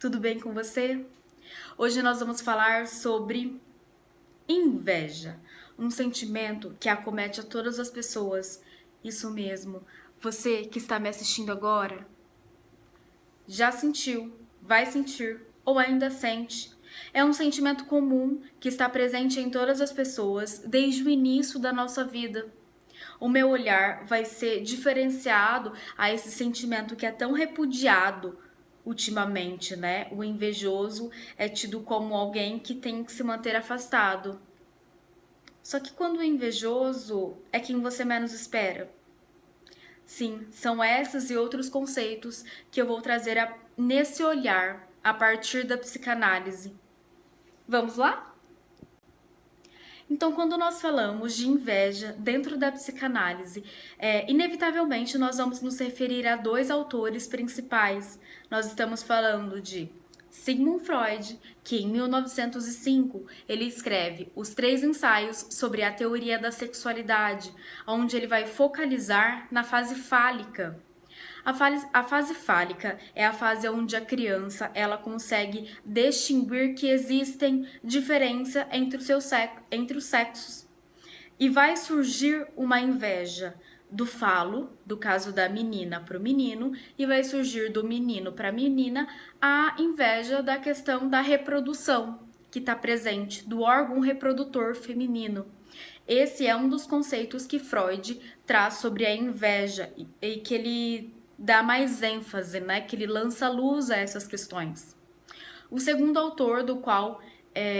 tudo bem com você? Hoje nós vamos falar sobre inveja, um sentimento que acomete a todas as pessoas. Isso mesmo, você que está me assistindo agora, já sentiu, vai sentir ou ainda sente. É um sentimento comum que está presente em todas as pessoas desde o início da nossa vida. O meu olhar vai ser diferenciado a esse sentimento que é tão repudiado ultimamente, né? O invejoso é tido como alguém que tem que se manter afastado. Só que quando o invejoso é quem você menos espera. Sim, são esses e outros conceitos que eu vou trazer nesse olhar a partir da psicanálise. Vamos lá? Então, quando nós falamos de inveja dentro da psicanálise, inevitavelmente nós vamos nos referir a dois autores principais. Nós estamos falando de Sigmund Freud, que em 1905 ele escreve os 3 ensaios sobre a teoria da sexualidade, onde ele vai focalizar na fase fálica. A fase fálica é a fase onde a criança ela consegue distinguir que existem diferença entre os sexos. E vai surgir uma inveja do falo, do caso da menina para o menino, e vai surgir do menino para a menina a inveja da questão da reprodução, que está presente, do órgão reprodutor feminino. Esse é um dos conceitos que Freud traz sobre a inveja e que ele dá mais ênfase, né? Que ele lança luz a essas questões. O segundo autor do qual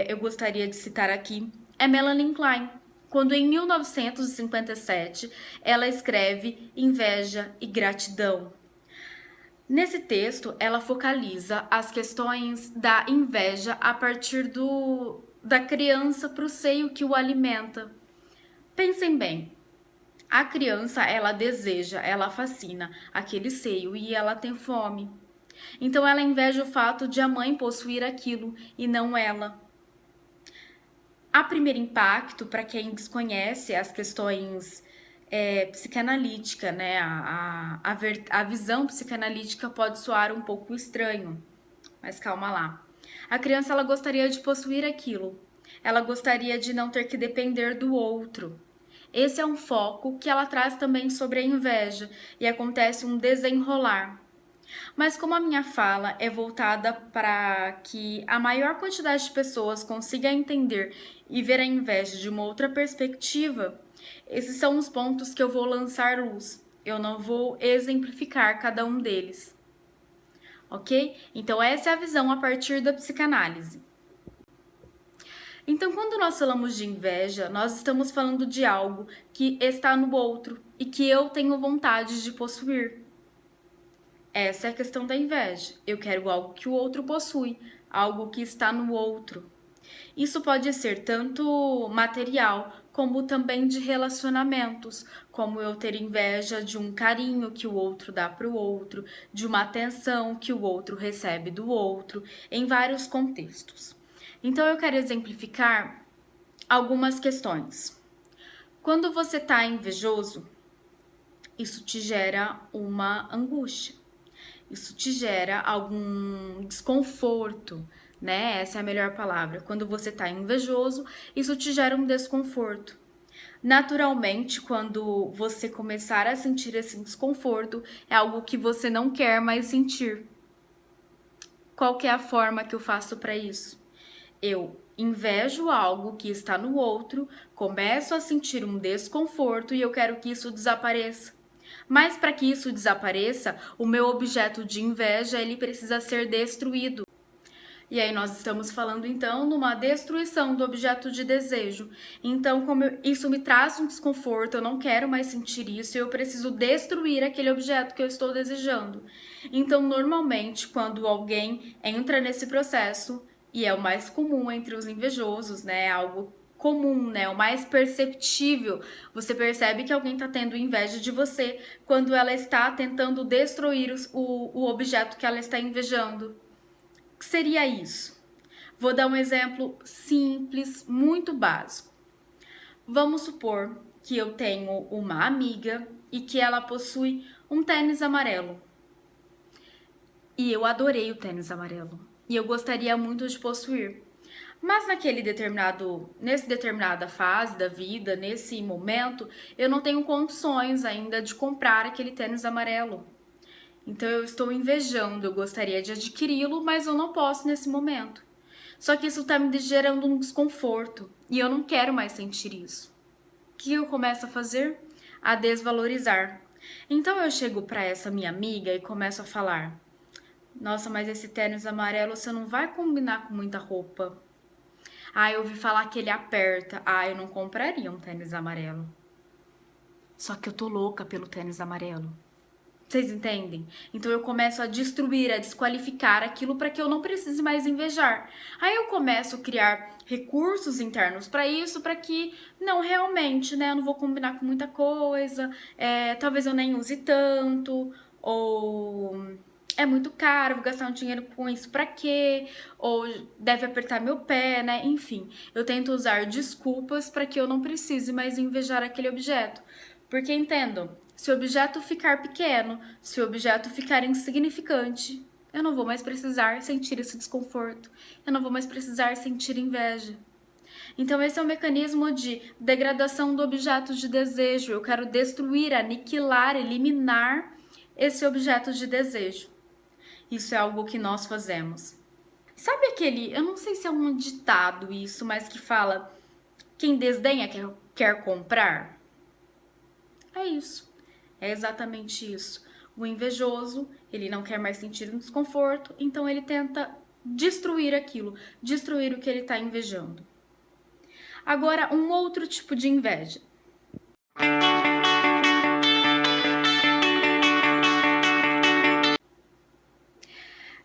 eu gostaria de citar aqui é Melanie Klein, quando em 1957 ela escreve Inveja e Gratidão. Nesse texto, ela focaliza as questões da inveja a partir da criança para o seio que o alimenta. Pensem bem, a criança, ela deseja, ela fascina aquele seio e ela tem fome. Então ela inveja o fato de a mãe possuir aquilo e não ela. A primeiro impacto, para quem desconhece as questões psicanalíticas, né? A visão psicanalítica pode soar um pouco estranho, mas calma lá. A criança, ela gostaria de possuir aquilo. Ela gostaria de não ter que depender do outro. Esse é um foco que ela traz também sobre a inveja e acontece um desenrolar. Mas como a minha fala é voltada para que a maior quantidade de pessoas consiga entender e ver a inveja de uma outra perspectiva, esses são os pontos que eu vou lançar luz. Eu não vou exemplificar cada um deles. Ok? Então essa é a visão a partir da psicanálise. Então, quando nós falamos de inveja, nós estamos falando de algo que está no outro e que eu tenho vontade de possuir. Essa é a questão da inveja. Eu quero algo que o outro possui, algo que está no outro. Isso pode ser tanto material, como também de relacionamentos, como eu ter inveja de um carinho que o outro dá para o outro, de uma atenção que o outro recebe do outro, em vários contextos. Então, eu quero exemplificar algumas questões. Quando você está invejoso, isso te gera uma angústia. Isso te gera algum desconforto, né? Essa é a melhor palavra. Quando você está invejoso, isso te gera um desconforto. Naturalmente, quando você começar a sentir esse desconforto, é algo que você não quer mais sentir. Qual que é a forma que eu faço para isso? Eu invejo algo que está no outro, começo a sentir um desconforto e eu quero que isso desapareça. Mas para que isso desapareça, o meu objeto de inveja, ele precisa ser destruído. E aí nós estamos falando então numa destruição do objeto de desejo. Então, isso me traz um desconforto, eu não quero mais sentir isso, eu preciso destruir aquele objeto que eu estou desejando. Então, normalmente, quando alguém entra nesse processo, e é o mais comum entre os invejosos, né? Algo comum, né? O mais perceptível. Você percebe que alguém está tendo inveja de você quando ela está tentando destruir o objeto que ela está invejando. O que seria isso? Vou dar um exemplo simples, muito básico. Vamos supor que eu tenho uma amiga e que ela possui um tênis amarelo. E eu adorei o tênis amarelo. e eu gostaria muito de possuir. Mas nesse determinada fase da vida, nesse momento, eu não tenho condições ainda de comprar aquele tênis amarelo. Então eu estou invejando, eu gostaria de adquiri-lo, mas eu não posso nesse momento. Só que isso está me gerando um desconforto e eu não quero mais sentir isso. O que eu começo a fazer? A desvalorizar. Então eu chego para essa minha amiga e começo a falar: nossa, mas esse tênis amarelo você não vai combinar com muita roupa. Ah, eu ouvi falar que ele aperta. Ah, eu não compraria um tênis amarelo. Só que eu tô louca pelo tênis amarelo. Vocês entendem? Então eu começo a destruir, a desqualificar aquilo para que eu não precise mais invejar. Aí eu começo a criar recursos internos para isso, para que não realmente, né, eu não vou combinar com muita coisa, talvez eu nem use tanto, ou é muito caro, vou gastar um dinheiro com isso pra quê? Ou deve apertar meu pé, né? Enfim, eu tento usar desculpas para que eu não precise mais invejar aquele objeto. Porque entendo, se o objeto ficar pequeno, se o objeto ficar insignificante, eu não vou mais precisar sentir esse desconforto. Eu não vou mais precisar sentir inveja. Então esse é o mecanismo de degradação do objeto de desejo. Eu quero destruir, aniquilar, eliminar esse objeto de desejo. Isso é algo que nós fazemos. Sabe aquele, eu não sei se é um ditado isso, mas que fala: quem desdenha quer comprar? É isso. É exatamente isso. O invejoso, ele não quer mais sentir um desconforto, então ele tenta destruir aquilo, destruir o que ele está invejando. Agora, um outro tipo de inveja.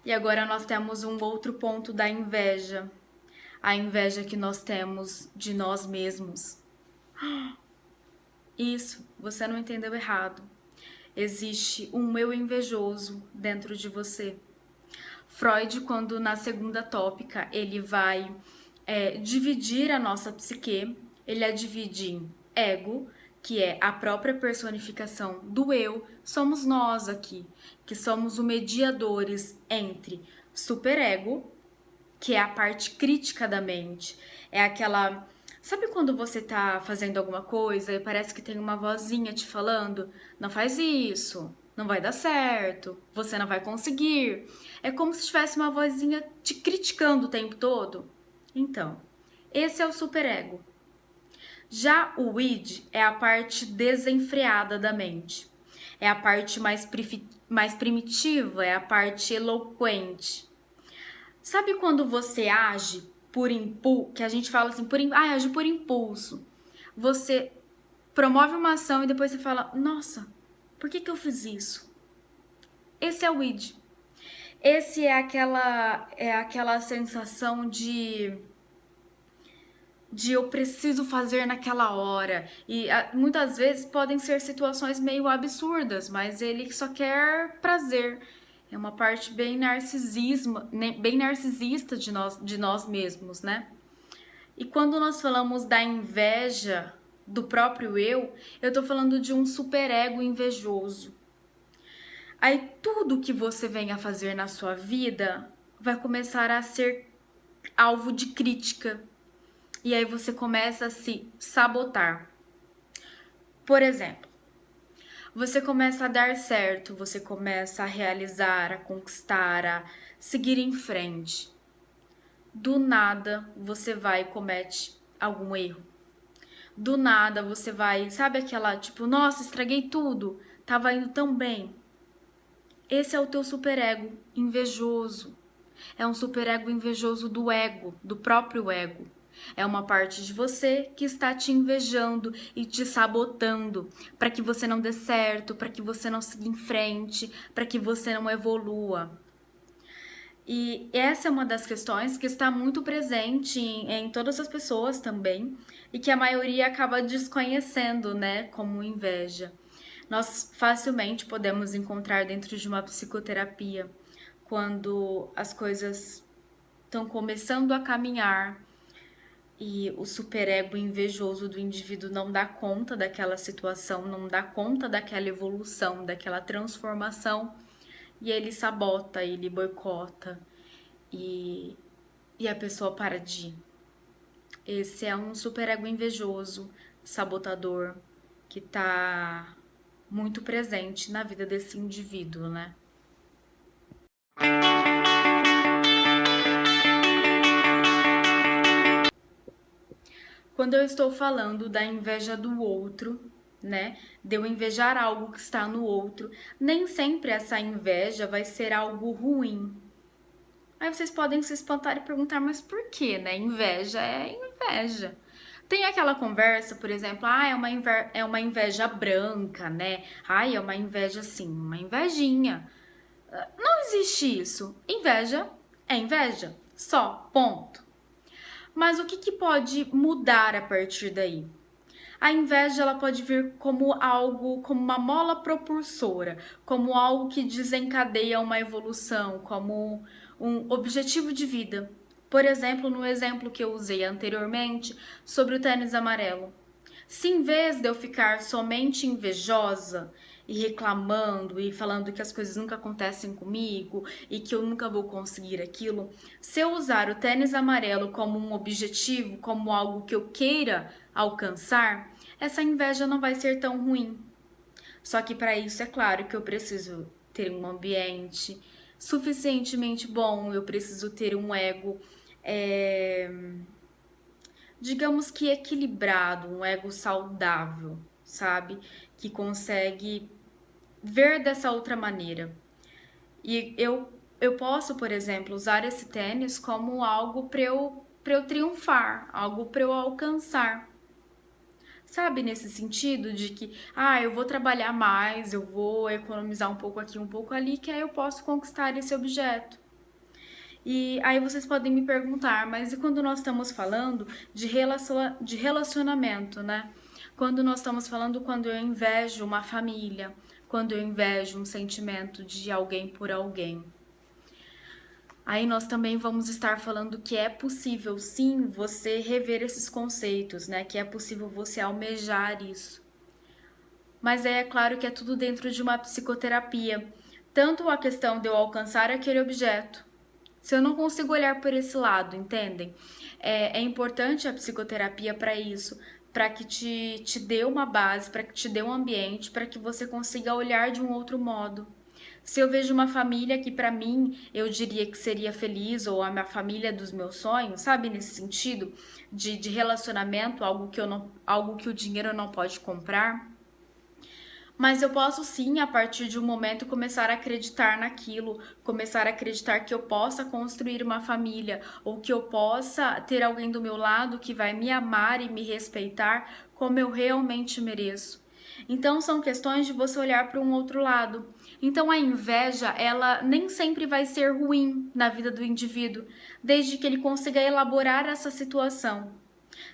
E agora nós temos um outro ponto da inveja. A inveja que nós temos de nós mesmos. Isso, você não entendeu errado. Existe um eu invejoso dentro de você. Freud, quando na segunda tópica, ele vai dividir a nossa psique, ele a divide em ego, que é a própria personificação do eu, somos nós aqui, que somos os mediadores entre superego, que é a parte crítica da mente, é aquela... Sabe quando você tá fazendo alguma coisa e parece que tem uma vozinha te falando: não faz isso, não vai dar certo, você não vai conseguir. É como se tivesse uma vozinha te criticando o tempo todo. Então, esse é o superego. Já o id é a parte desenfreada da mente. É a parte mais primitiva, é a parte eloquente. Sabe quando você age por impulso, que a gente fala assim, age por impulso. Você promove uma ação e depois você fala: nossa, por que eu fiz isso? Esse é o id. Esse é aquela sensação de eu preciso fazer naquela hora. E muitas vezes podem ser situações meio absurdas, mas ele só quer prazer. É uma parte bem narcisista de nós mesmos, né? E quando nós falamos da inveja do próprio eu tô falando de um superego invejoso. Aí tudo que você venha fazer na sua vida vai começar a ser alvo de crítica. E aí você começa a se sabotar. Por exemplo, você começa a dar certo, você começa a realizar, a conquistar, a seguir em frente. Do nada, você vai e comete algum erro. Do nada, você vai, sabe aquela, tipo, nossa, estraguei tudo, tava indo tão bem. Esse é o teu superego invejoso. É um superego invejoso do ego, do próprio ego. É uma parte de você que está te invejando e te sabotando para que você não dê certo, para que você não siga em frente, para que você não evolua. E essa é uma das questões que está muito presente em todas as pessoas também e que a maioria acaba desconhecendo, né, como inveja. Nós facilmente podemos encontrar dentro de uma psicoterapia quando as coisas estão começando a caminhar e o superego invejoso do indivíduo não dá conta daquela situação, não dá conta daquela evolução, daquela transformação, e ele sabota, ele boicota. e a pessoa para de ir. Esse é um superego invejoso, sabotador, que tá muito presente na vida desse indivíduo, né? Quando eu estou falando da inveja do outro, né, de eu invejar algo que está no outro, nem sempre essa inveja vai ser algo ruim. Aí vocês podem se espantar e perguntar, mas por quê, né? Inveja é inveja. Tem aquela conversa, por exemplo, é uma inveja branca, né? Ai, é uma inveja assim, uma invejinha. Não existe isso. Inveja é inveja. Só, ponto. Mas o que pode mudar a partir daí? A inveja ela pode vir como algo, como uma mola propulsora, como algo que desencadeia uma evolução, como um objetivo de vida. Por exemplo, no exemplo que eu usei anteriormente sobre o tênis amarelo. Se em vez de eu ficar somente invejosa e reclamando e falando que as coisas nunca acontecem comigo e que eu nunca vou conseguir aquilo, se eu usar o tênis amarelo como um objetivo, como algo que eu queira alcançar, essa inveja não vai ser tão ruim. Só que para isso é claro que eu preciso ter um ambiente suficientemente bom, eu preciso ter um ego digamos que equilibrado, um ego saudável, sabe? Que consegue ver dessa outra maneira. E eu posso, por exemplo, usar esse tênis como algo para eu triunfar, algo para eu alcançar. Sabe, nesse sentido de que, eu vou trabalhar mais, eu vou economizar um pouco aqui, um pouco ali, que aí eu posso conquistar esse objeto. E aí vocês podem me perguntar, mas e quando nós estamos falando de relacionamento, né? Quando nós estamos falando quando eu invejo uma família, quando eu invejo um sentimento de alguém por alguém. Aí nós também vamos estar falando que é possível sim você rever esses conceitos, né? Que é possível você almejar isso. Mas é claro que é tudo dentro de uma psicoterapia. Tanto a questão de eu alcançar aquele objeto, se eu não consigo olhar por esse lado, entendem? É importante a psicoterapia para isso, para que te dê uma base, para que te dê um ambiente, para que você consiga olhar de um outro modo. Se eu vejo uma família que para mim eu diria que seria feliz, ou a minha família dos meus sonhos, sabe, nesse sentido de relacionamento, algo que o dinheiro não pode comprar. Mas eu posso sim, a partir de um momento, começar a acreditar naquilo, começar a acreditar que eu possa construir uma família, ou que eu possa ter alguém do meu lado que vai me amar e me respeitar como eu realmente mereço. Então são questões de você olhar para um outro lado. Então a inveja, ela nem sempre vai ser ruim na vida do indivíduo, desde que ele consiga elaborar essa situação.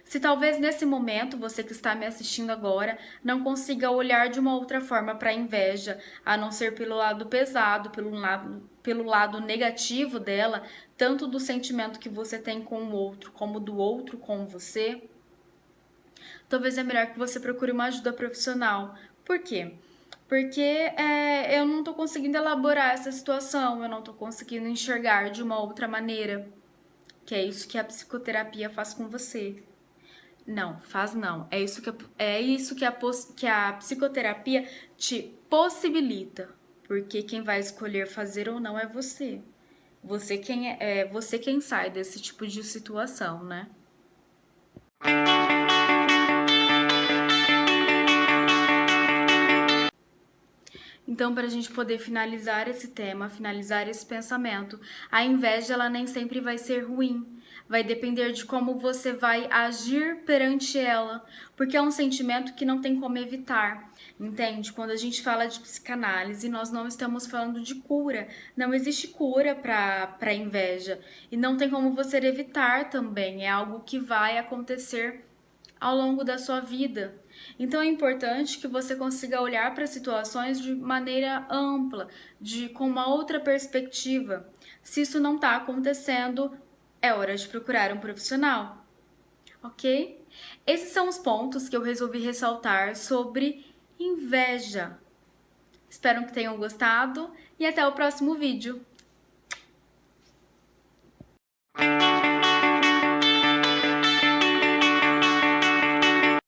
Se talvez nesse momento, você que está me assistindo agora, não consiga olhar de uma outra forma para a inveja, a não ser pelo lado pesado, pelo lado negativo dela, tanto do sentimento que você tem com o outro, como do outro com você, talvez é melhor que você procure uma ajuda profissional. Por quê? Porque eu não estou conseguindo elaborar essa situação, eu não estou conseguindo enxergar de uma outra maneira, que é isso que a psicoterapia faz com você. Não, faz não. É isso que a psicoterapia te possibilita. Porque quem vai escolher fazer ou não é você. Você quem sai desse tipo de situação, né? Então, para a gente poder finalizar esse tema, finalizar esse pensamento, a inveja ela nem sempre vai ser ruim. Vai depender de como você vai agir perante ela, porque é um sentimento que não tem como evitar, entende? Quando a gente fala de psicanálise, nós não estamos falando de cura. Não existe cura para inveja e não tem como você evitar também. É algo que vai acontecer ao longo da sua vida. Então é importante que você consiga olhar para situações de maneira ampla, com uma outra perspectiva. Se isso não está acontecendo, é hora de procurar um profissional, ok? Esses são os pontos que eu resolvi ressaltar sobre inveja. Espero que tenham gostado e até o próximo vídeo.